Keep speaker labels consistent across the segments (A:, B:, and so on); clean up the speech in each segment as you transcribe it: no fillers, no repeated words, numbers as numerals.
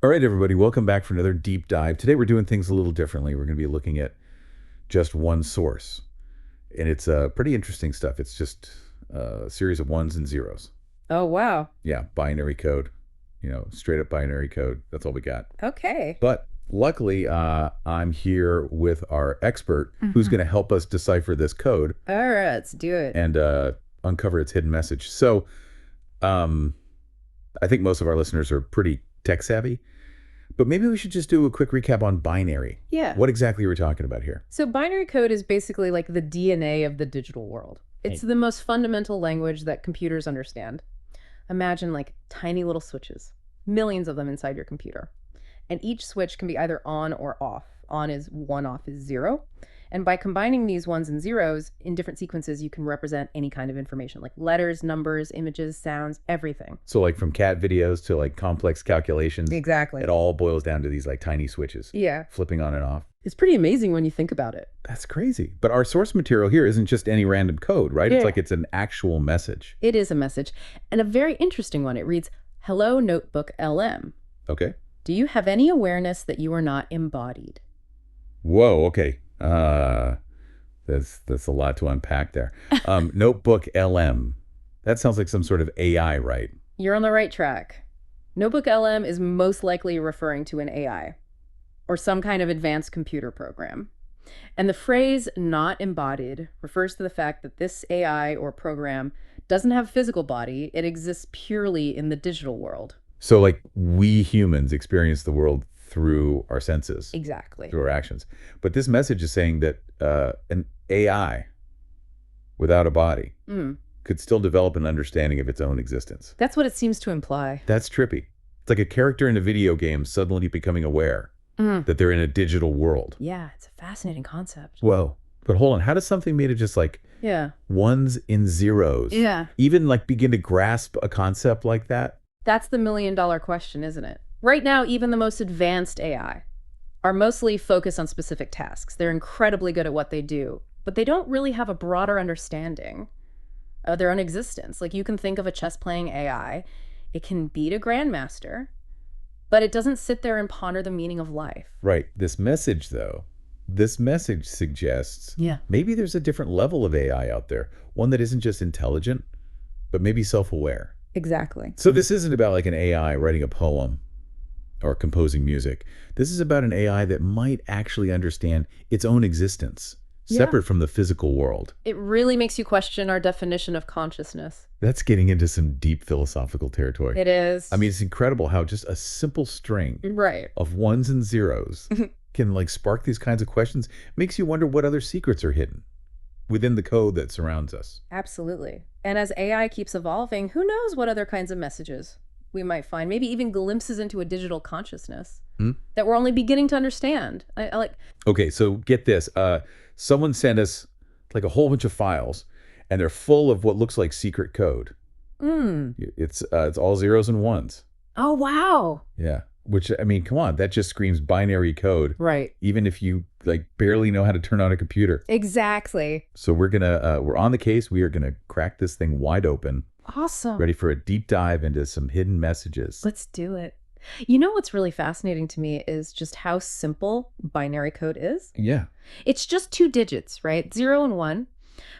A: All right, everybody, welcome back for another deep dive. Today we're doing things a little differently. We're going to be looking at just one source, and it's pretty interesting stuff. It's just a series of ones and zeros.
B: Oh, wow.
A: Yeah, binary code, straight up binary code. That's all we got.
B: Okay.
A: But luckily, I'm here with our expert who's
B: Mhm.
A: going to help us decipher this code
B: All right, let's do it.
A: and uncover its hidden message. So, um, I think most of our listeners are pretty tech savvy. But maybe we should just do a quick recap on binary.
B: Yeah.
A: What exactly are we talking about here?
B: So binary code is basically like the DNA of the digital world. It's the most fundamental language that computers understand. Imagine like tiny little switches, millions of them inside your computer. And each switch can be either on or off. On is 1, off is 0. And by combining these ones and zeros in different sequences, you can represent any kind of information like letters, numbers, images, sounds, everything.
A: So like from cat videos to like complex calculations,
B: Exactly.
A: it all boils down to these like tiny switches.
B: Yeah.
A: Flipping on and off.
B: It's pretty amazing when you think about it.
A: That's crazy. But our source material here isn't just any random code, right?
B: Yeah.
A: It's like it's an actual message.
B: It is a message, and a very interesting one. It reads, "Hello, Notebook LM.
A: Okay.
B: Do you have any awareness that you are not embodied?"
A: Whoa, okay. That's a lot to unpack there. Notebook LM. That sounds like some sort of AI, right?
B: You're on the right track. Notebook LM is most likely referring to an AI or some kind of advanced computer program. And the phrase "not embodied" refers to the fact that this AI or program doesn't have a physical body. It exists purely in the digital world.
A: So like we humans experience the world through our senses,
B: Exactly.
A: through our actions. But this message is saying that an AI without a body could still develop an understanding of its own existence.
B: That's what it seems to imply.
A: That's trippy. It's like a character in a video game suddenly becoming aware that they're in a digital world.
B: Yeah, it's a fascinating concept.
A: Whoa. But hold on, how does something made of just like
B: Yeah.
A: ones and zeros even like begin to grasp a concept like that?
B: That's the million-dollar question, isn't it? Right now, even the most advanced AI are mostly focused on specific tasks. They're incredibly good at what they do, but they don't really have a broader understanding of their own existence. Like you can think of a chess-playing AI. It can beat a grandmaster, but it doesn't sit there and ponder the meaning of life.
A: Right. This message, though, this message suggests maybe there's a different level of AI out there, one that isn't just intelligent, but maybe self-aware.
B: Exactly.
A: So this isn't about like an AI writing a poem or composing music. This is about an AI that might actually understand its own existence, separate from the physical world.
B: It really makes you question our definition of consciousness.
A: That's getting into some deep philosophical territory.
B: It is.
A: I mean, it's incredible how just a simple string of ones and zeros can like spark these kinds of questions. Makes you wonder what other secrets are hidden within the code that surrounds us.
B: Absolutely. And as AI keeps evolving, who knows what other kinds of messages we might find, maybe even glimpses into a digital consciousness that we're only beginning to understand. I like. Okay,
A: so get this. Someone sent us like a whole bunch of files, and they're full of what looks like secret code. It's all zeros and ones.
B: Oh, wow.
A: Yeah. Which, I mean, come on, that just screams binary code.
B: Right.
A: Even if you like barely know how to turn on a computer.
B: Exactly.
A: So we're on the case. We are gonna crack this thing wide open.
B: Awesome.
A: Ready for a deep dive into some hidden messages.
B: Let's do it. You know what's really fascinating to me is just how simple binary code is.
A: Yeah.
B: It's just 2 digits, right? 0 and 1.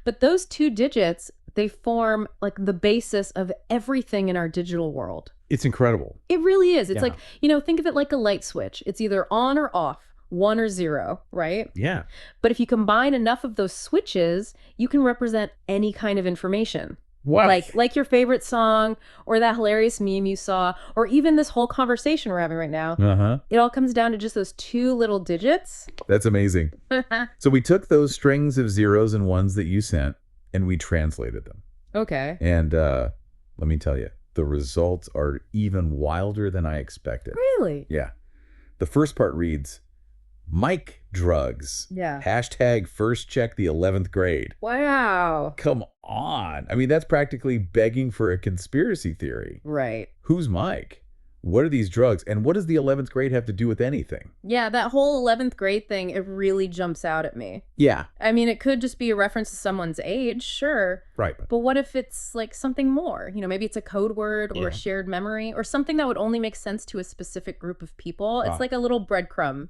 B: But those 2 digits, they form like the basis of everything in our digital world.
A: It's incredible.
B: It really is. It's like, think of it like a light switch. It's either on or off, 1 or 0, right?
A: Yeah.
B: But if you combine enough of those switches, you can represent any kind of information.
A: What?
B: Like your favorite song, or that hilarious meme you saw, or even this whole conversation we're having right now. It all comes down to just those 2 little digits.
A: That's amazing. So we took those strings of zeros and ones that you sent, and we translated them.
B: Okay.
A: And let me tell you, the results are even wilder than I expected.
B: Really?
A: Yeah. The first part reads, Mike drugs.
B: Yeah.
A: Hashtag first check the 11th grade.
B: Wow.
A: Come on. I mean, that's practically begging for a conspiracy theory.
B: Right.
A: Who's Mike? what are these drugs? And what does the 11th grade have to do with anything?
B: Yeah, that whole 11th grade thing, it really jumps out at me.
A: Yeah.
B: I mean, it could just be a reference to someone's age, sure.
A: Right.
B: But what if it's like something more? Maybe it's a code word or a shared memory or something that would only make sense to a specific group of people. It's like a little breadcrumb,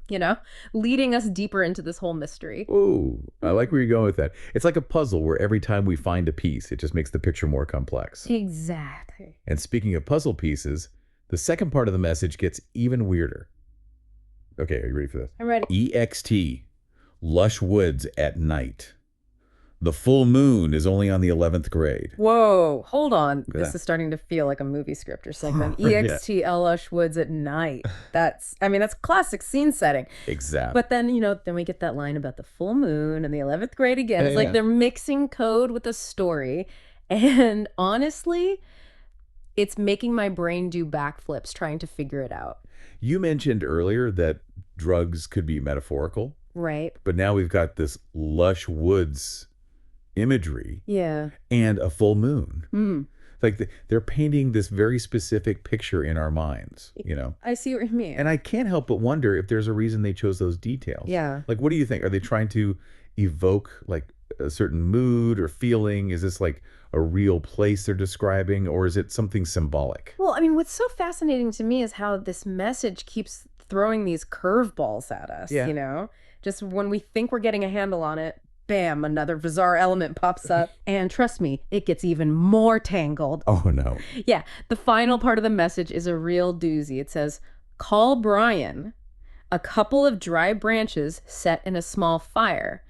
B: leading us deeper into this whole mystery.
A: Ooh, I like where you're going with that. It's like a puzzle where every time we find a piece, it just makes the picture more complex.
B: Exactly.
A: And speaking of puzzle pieces, the second part of the message gets even weirder. Okay, are you ready for this?
B: I'm ready.
A: EXT, lush woods at night. The full moon is only on the 11th grade.
B: Whoa, hold on.
A: at
B: This
A: that.
B: is starting to feel like a movie script or something.
A: Yeah.
B: EXT Lush Woods at night. That's classic scene setting.
A: Exactly.
B: But then, then we get that line about the full moon and the 11th grade again. It's
A: Yeah,
B: like
A: yeah.
B: they're mixing code with a story. And honestly, it's making my brain do backflips trying to figure it out.
A: You mentioned earlier that drugs could be metaphorical,
B: Right.
A: but now we've got this lush woods imagery
B: Yeah.
A: and a full moon.
B: Mm.
A: Like they're painting this very specific picture in our minds,
B: I see what you mean.
A: And I can't help but wonder if there's a reason they chose those details.
B: Yeah.
A: Like, what do you think? Are they trying to evoke like a certain mood or feeling? Is this like a real place they're describing, or is it something symbolic?
B: Well, I mean, what's so fascinating to me is how this message keeps throwing these curveballs at us,
A: Yeah.
B: Just when we think we're getting a handle on it, bam, another bizarre element pops up. And trust me, it gets even more tangled.
A: Oh, no.
B: Yeah, the final part of the message is a real doozy. It says, call Brian, a couple of dry branches set in a small fire.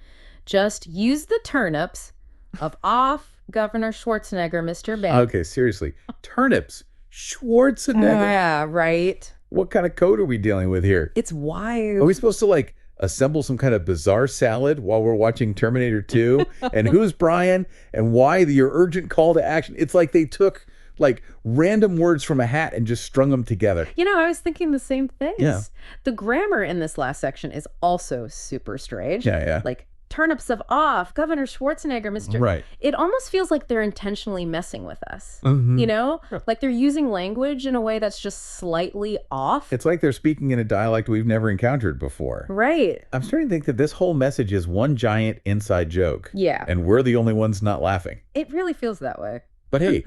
B: Just use the turnips of off Governor Schwarzenegger, Mr. Bank.
A: Okay, seriously. Turnips. Schwarzenegger.
B: Yeah, right.
A: What kind of code are we dealing with here?
B: It's wild.
A: Are we supposed to like assemble some kind of bizarre salad while we're watching Terminator 2? And who's Brian? And why your urgent call to action? It's like they took like random words from a hat and just strung them together.
B: I was thinking the same things.
A: Yeah.
B: The grammar in this last section is also super strange.
A: Yeah.
B: Like turnips of off, Governor Schwarzenegger, Mr.
A: Right.
B: It almost feels like they're intentionally messing with us.
A: Mhm.
B: Like they're using language in a way that's just slightly off.
A: It's like they're speaking in a dialect we've never encountered before.
B: Right.
A: I'm starting to think that this whole message is one giant inside joke.
B: Yeah.
A: And we're the only ones not laughing.
B: It really feels that way.
A: But hey,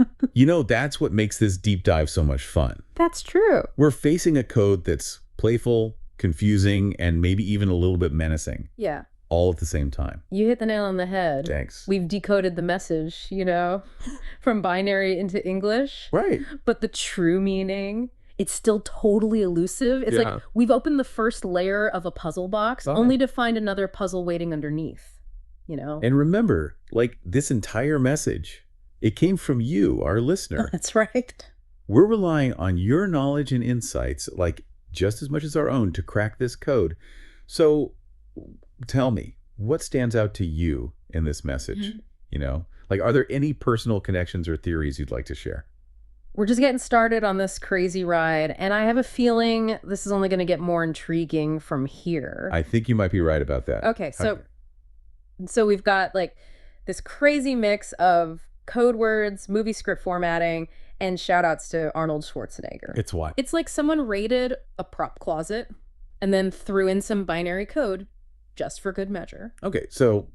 A: that's what makes this deep dive so much fun.
B: That's true.
A: We're facing a code that's playful, confusing, and maybe even a little bit menacing,
B: Yeah.
A: all at the same time.
B: You hit the nail on the head.
A: Thanks.
B: We've decoded the message, from binary into English.
A: Right.
B: But the true meaning, it's still totally elusive. It's
A: Yeah.
B: like we've opened the first layer of a puzzle box only to find another puzzle waiting underneath,
A: And remember, like this entire message, it came from you, our listener.
B: That's right.
A: We're relying on your knowledge and insights, like just as much as our own, to crack this code. So tell me, what stands out to you in this message? Like, are there any personal connections or theories you'd like to share?
B: We're just getting started on this crazy ride, and I have a feeling this is only going to get more intriguing from here.
A: I think you might be right about that.
B: Okay, so we've got like this crazy mix of code words, movie script formatting, and shout outs to Arnold Schwarzenegger.
A: It's what?
B: It's like someone raided a prop closet and then threw in some binary code just for good measure.
A: Okay, so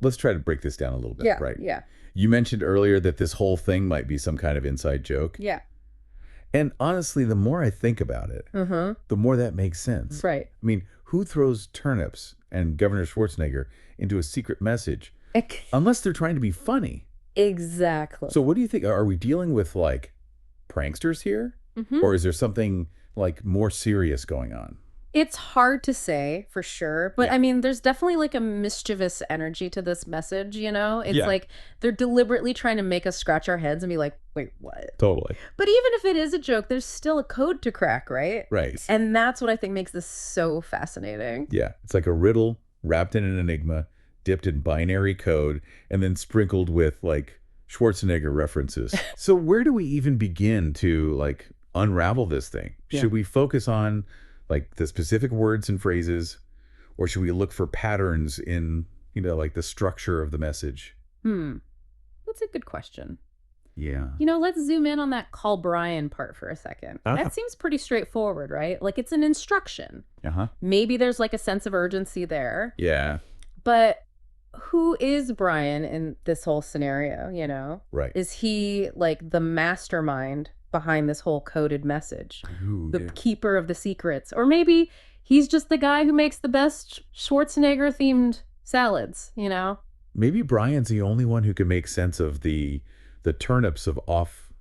A: let's try to break this down a little bit, right?
B: Yeah.
A: You mentioned earlier that this whole thing might be some kind of inside joke.
B: Yeah.
A: And honestly, the more I think about it, the more that makes sense.
B: Right.
A: I mean, who throws turnips and Governor Schwarzenegger into a secret message unless they're trying to be funny?
B: Exactly.
A: So what do you think? Are we dealing with like pranksters here? Or is there something like more serious going on?
B: It's hard to say for sure, but
A: Yeah.
B: I mean, there's definitely like a mischievous energy to this message, It's
A: Yeah.
B: like they're deliberately trying to make us scratch our heads and be like, wait, what?
A: Totally.
B: But even if it is a joke, there's still a code to crack, right?
A: Right.
B: And that's what I think makes this so fascinating.
A: Yeah. It's like a riddle wrapped in an enigma, dipped in binary code, and then sprinkled with like Schwarzenegger references. So where do we even begin to like unravel this thing?
B: Yeah.
A: Should we focus on like the specific words and phrases, or should we look for patterns in, like the structure of the message?
B: That's a good question.
A: Yeah.
B: Let's zoom in on that call Brian part for a second. That seems pretty straightforward, right? Like it's an instruction.
A: Uh-huh.
B: Maybe there's like a sense of urgency there.
A: Yeah.
B: But who is Brian in this whole scenario?
A: Right.
B: Is he like the mastermind behind this whole coded message?
A: Ooh,
B: The keeper of the secrets? Or maybe he's just the guy who makes the best Schwarzenegger themed salads,
A: maybe Brian's the only one who can make sense of the turnips of off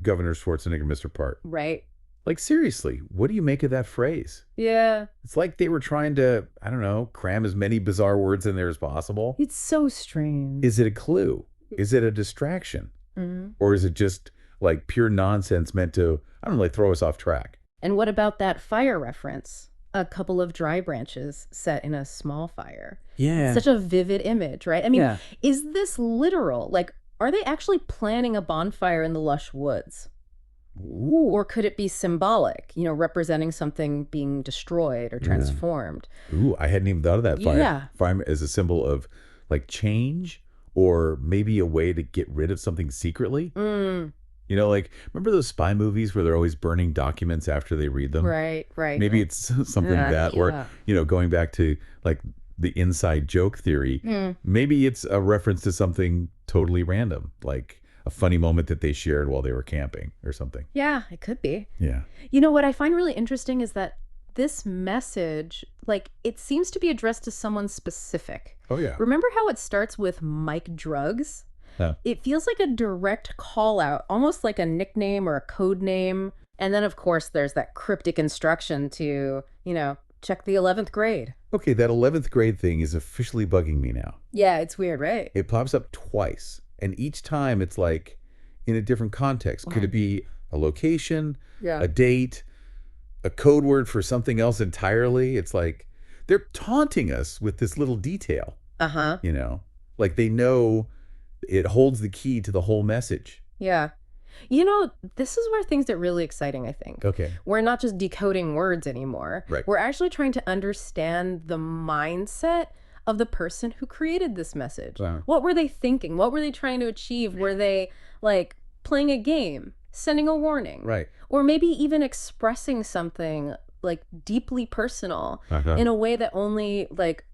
A: Governor Schwarzenegger, Mr. Part.
B: Right.
A: Like, seriously, what do you make of that phrase?
B: Yeah.
A: It's like they were trying to, I don't know, cram as many bizarre words in there as possible.
B: It's so strange.
A: Is it a clue? Is it a distraction?
B: Mhm.
A: Or is it just like pure nonsense meant to, I don't know, like throw us off track?
B: And what about that fire reference? A couple of dry branches set in a small fire.
A: Yeah.
B: Such a vivid image, right? I mean, is this literal? Like, are they actually planning a bonfire in the lush woods?
A: Ooh.
B: Or could it be symbolic, representing something being destroyed or transformed?
A: Ooh, I hadn't even thought of that fire.
B: Yeah.
A: Fire as a symbol of like change, or maybe a way to get rid of something secretly. Like, remember those spy movies where they're always burning documents after they read them?
B: Right.
A: Maybe it's something that, or, going back to like the inside joke theory, maybe it's a reference to something totally random, like a funny moment that they shared while they were camping or something.
B: Yeah, it could be.
A: Yeah.
B: What I find really interesting is that this message, like, it seems to be addressed to someone specific.
A: Oh, yeah.
B: Remember how it starts with Mike Drugs?
A: Yeah.
B: It feels like a direct call out, almost like a nickname or a code name. And then, of course, there's that cryptic instruction to, check the 11th grade.
A: Okay, that 11th grade thing is officially bugging me now.
B: Yeah, it's weird, right?
A: It pops up twice, and each time it's like in a different context. Could it be a location, a date, a code word for something else entirely? It's like they're taunting us with this little detail.
B: Uh-huh.
A: Like they know it holds the key to the whole message.
B: Yeah. This is where things get really exciting, I think.
A: Okay.
B: We're not just decoding words anymore.
A: Right.
B: We're actually trying to understand the mindset of the person who created this message.
A: Wow.
B: What were they thinking? What were they trying to achieve? Were they like playing a game, sending a warning?
A: Right.
B: Or maybe even expressing something like deeply personal in a way that only like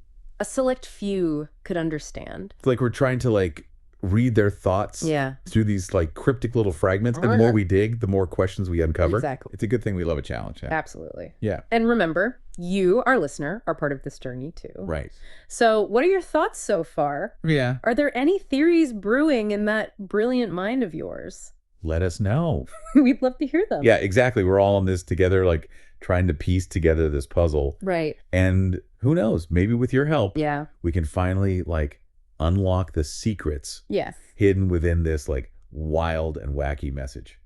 B: a select few could understand.
A: It's like we're trying to like read their thoughts through these like cryptic little fragments. And the more we dig, the more questions we uncover.
B: Exactly.
A: It's a good thing we love a challenge. Yeah.
B: Absolutely.
A: Yeah.
B: And remember, you, our listener, are part of this journey too.
A: Right.
B: So what are your thoughts so far?
A: Yeah.
B: Are there any theories brewing in that brilliant mind of yours?
A: Let us know.
B: We'd love to hear them.
A: Yeah, exactly. We're all in this together, like trying to piece together this puzzle.
B: Right.
A: And who knows, maybe with your help,
B: Yeah.
A: we can finally like unlock the secrets
B: Yes.
A: hidden within this like wild and wacky message.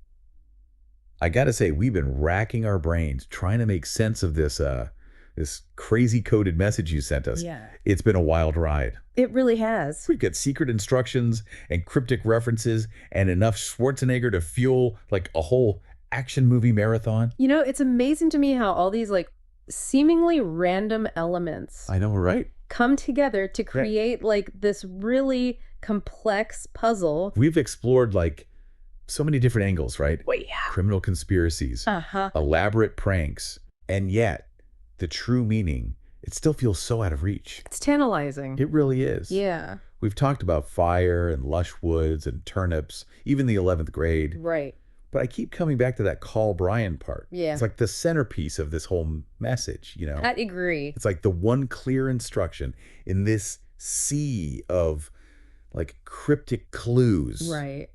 A: I gotta say, we've been racking our brains trying to make sense of this this crazy coded message you sent us.
B: Yeah.
A: It's been a wild ride.
B: It really has.
A: We've got secret instructions and cryptic references and enough Schwarzenegger to fuel like a whole action movie marathon.
B: It's amazing to me how all these like seemingly random elements
A: I know, right?
B: come together to create like this really complex puzzle.
A: We've explored like so many different angles, right?
B: Well, yeah.
A: Criminal conspiracies, elaborate pranks, and yet the true meaning, it still feels so out of reach.
B: It's tantalizing.
A: It really is.
B: Yeah.
A: We've talked about fire and lush woods and turnips, even the 11th grade.
B: Right.
A: But I keep coming back to that call Brian part.
B: Yeah.
A: It's like the centerpiece of this whole message,
B: I agree.
A: It's like the one clear instruction in this sea of like cryptic clues.
B: Right.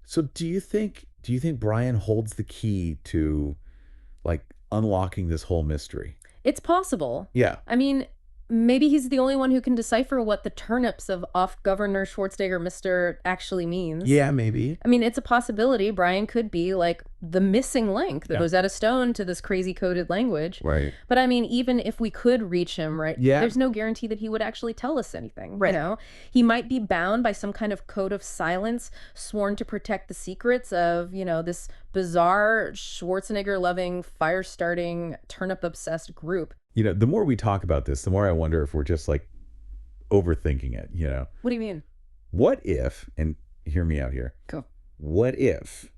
A: So do you think Brian holds the key to like unlocking this whole mystery?
B: It's possible.
A: Yeah.
B: I mean, maybe he's the only one who can decipher what the turnips of off Governor Schwarzenegger Mr. actually means.
A: Yeah, maybe.
B: I mean, it's a possibility. Brian could be like the missing link that Rosetta Stone to this crazy coded language.
A: Right.
B: But I mean, even if we could reach him, right?
A: Yeah.
B: There's no guarantee that he would actually tell us anything.
C: Right.
B: He might be bound by some kind of code of silence, sworn to protect the secrets of, this bizarre Schwarzenegger loving, fire starting, turnip obsessed group.
A: The more we talk about this, the more I wonder if we're just like overthinking it,
B: What do you mean?
A: What if, and hear me out here.
B: Go.
A: What if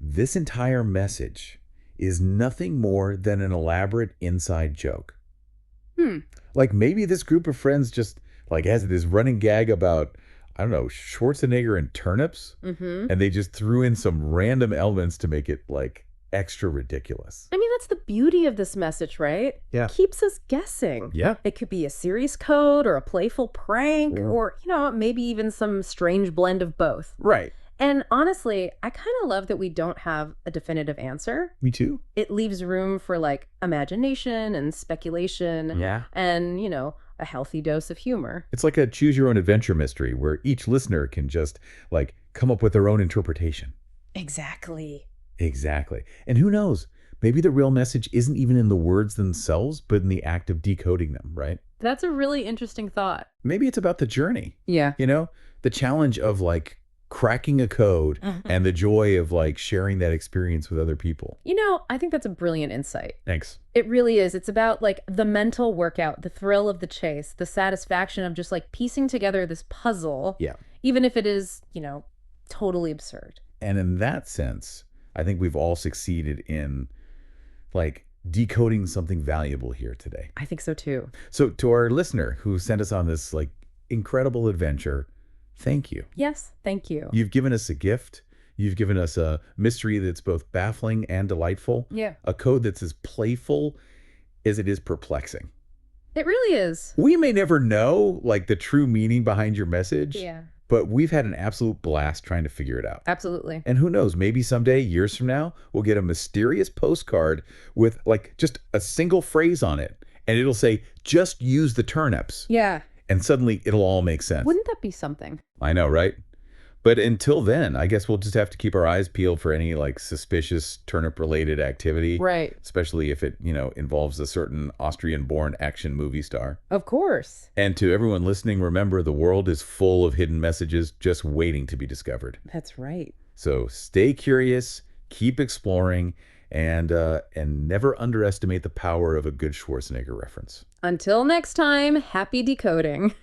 A: this entire message is nothing more than an elaborate inside joke?
B: Hmm.
A: Like maybe this group of friends just like has this running gag about, I don't know, Schwarzenegger and turnips,
B: Mm-hmm.
A: and they just threw in some random elements to make it like extra ridiculous.
B: I mean, that's the beauty of this message, right?
A: Yeah.
B: Keeps us guessing.
A: Yeah.
B: It could be a serious code or a playful prank or, maybe even some strange blend of both.
A: Right.
B: And honestly, I kind of love that we don't have a definitive answer.
A: Me too.
B: It leaves room for like imagination and speculation
A: Yeah.
B: and, a healthy dose of humor.
A: It's like a choose your own adventure mystery where each listener can just like come up with their own interpretation.
B: Exactly.
A: Exactly. And who knows? Maybe the real message isn't even in the words themselves, but in the act of decoding them, right?
B: That's a really interesting thought.
A: Maybe it's about the journey,
B: Yeah.
A: the challenge of like cracking a code and the joy of like sharing that experience with other people.
B: I think that's a brilliant insight.
A: Thanks.
B: It really is. It's about like the mental workout, the thrill of the chase, the satisfaction of just like piecing together this puzzle.
A: Yeah.
B: Even if it is, totally absurd.
A: And in that sense, I think we've all succeeded in like decoding something valuable here today.
B: I think so too.
A: So to our listener who sent us on this like incredible adventure, thank you.
B: Yes, thank you.
A: You've given us a gift. You've given us a mystery that's both baffling and delightful.
B: Yeah.
A: A code that's as playful as it is perplexing.
B: It really is.
A: We may never know like the true meaning behind your message.
B: Yeah.
A: But we've had an absolute blast trying to figure it out.
B: Absolutely.
A: And who knows, maybe someday, years from now, we'll get a mysterious postcard with like just a single phrase on it. And it'll say, just use the turnips.
B: Yeah.
A: And suddenly it'll all make sense.
B: Wouldn't that be something?
A: I know, right? But until then, I guess we'll just have to keep our eyes peeled for any like suspicious turnip related activity.
B: Right.
A: Especially if it, involves a certain Austrian born action movie star.
B: Of course.
A: And to everyone listening, remember the world is full of hidden messages just waiting to be discovered.
B: That's right.
A: So stay curious, keep exploring, and never underestimate the power of a good Schwarzenegger reference.
B: Until next time, happy decoding.